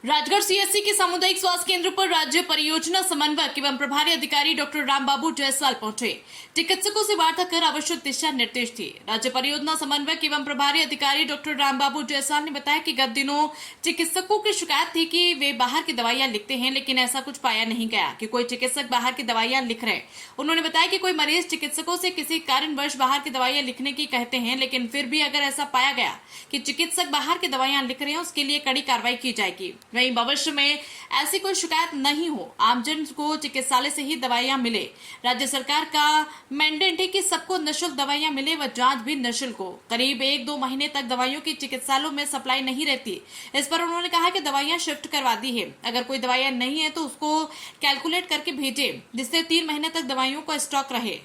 Rajgarh CSC के सामुदायिक स्वास्थ्य केंद्र पर राज्य परियोजना समन्वयक एवं प्रभारी अधिकारी डॉक्टर रामबाबू जायसवाल पहुंचे। चिकित्सकों से वार्ता कर आवश्यक दिशा निर्देश दिए। राज्य परियोजना समन्वयक एवं प्रभारी अधिकारी डॉक्टर रामबाबू जायसवाल ने बताया कि गत दिनों चिकित्सकों की शिकायत थी कि वे बाहर की दवाइयां लिखते हैं, लेकिन ऐसा कुछ पाया नहीं गया कि कोई चिकित्सक बाहर की दवाइयां लिख रहे। उन्होंने बताया कि कोई मरीज चिकित्सकों से किसी कारणवश बाहर की दवाइयां लिखने की कहते हैं, लेकिन फिर भी अगर ऐसा पाया गया कि चिकित्सक बाहर की दवाइयां लिख रहे हैं, उसके लिए कड़ी कार्रवाई की जाएगी। वहीं भविष्य में ऐसी कोई शिकायत नहीं हो, आमजन को चिकित्सालय से ही दवाइयां मिले। राज्य सरकार का मैंडेट है कि सबको निःशुल्क दवाइयां मिले व जांच भी निःशुल्क हो। करीब 1-2 महीने तक दवाइयों की चिकित्सालयों में सप्लाई नहीं रहती। इस पर उन्होंने कहा कि दवाइयां शिफ्ट करवा दी है। अगर कोई दवाइयां नहीं है तो उसको कैलकुलेट करके भेजे, जिससे 3 महीने तक दवाइयों का स्टॉक रहे।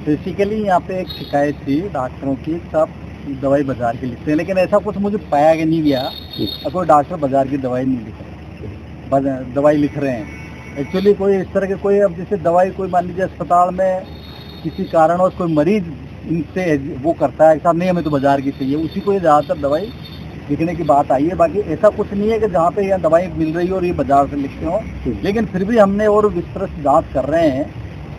बेसिकली यहाँ पे एक शिकायत थी डॉक्टरों की, सब दवाई बाजार की लिखते हैं, लेकिन ऐसा कुछ मुझे पाया कि नहीं गया कोई डॉक्टर बाजार की दवाई नहीं लिख रहे, दवाई लिख रहे हैं। एक्चुअली कोई इस तरह के कोई, अब जैसे दवाई कोई मान लीजिए अस्पताल में किसी कारणवश कोई मरीज इनसे वो करता है, साहब नहीं हमें तो बाजार की चाहिए, उसी को ये ज़्यादातर दवाई लिखने की बात आई है। बाकी ऐसा कुछ नहीं है कि जहाँ पे यहाँ दवाई मिल रही हो और ये बाजार से लिखते हो, लेकिन फिर भी हमने और विस्तृत जाँच कर रहे हैं।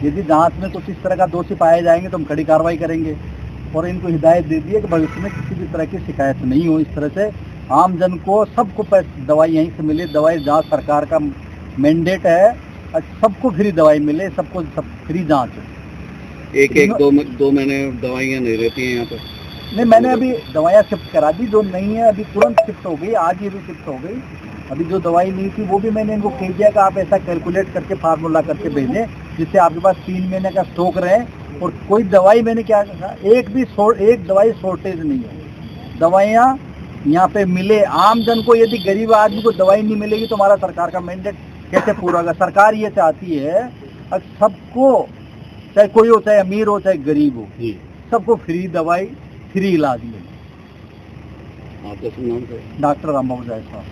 यदि जांच में कुछ इस तरह का दोषी पाए जाएंगे तो हम कड़ी कार्रवाई करेंगे और इनको हिदायत दे दी है कि भविष्य में किसी भी तरह की शिकायत नहीं हो। इस तरह से आम जन को सबको दवाई यहीं से मिले, दवाई जांच सरकार का मैंडेट है, सबको फ्री दवाई मिले, सबको सब फ्री जांच हो। एक 2 महीने दवाइयाँ नहीं रहती हैं यहाँ पर। नहीं, मैंने अभी दवाइयाँ शिफ्ट करा दी, जो नहीं है अभी तुरंत शिफ्ट हो गई, आज ही भी शिफ्ट हो गई। अभी जो दवाई नहीं थी वो भी मैंने इनको कह दिया कि आप ऐसा कैलकुलेट करके फार्मूला करके भेजें जिससे आपके पास 3 महीने का स्टॉक रहे। और कोई दवाई मैंने क्या कहा, एक दवाई शॉर्टेज नहीं है, दवाइयाँ यहाँ पे मिले। आम जन को, यदि गरीब आदमी को दवाई नहीं मिलेगी तो हमारा सरकार का मैंडेट कैसे पूरा होगा। सरकार ये चाहती है सबको, चाहे कोई हो, चाहे अमीर हो, चाहे गरीब हो, सबको फ्री दवाई, फ्री इलाज मिले। आपका नाम क्या है? डॉक्टर रामबाबू जायसवाल।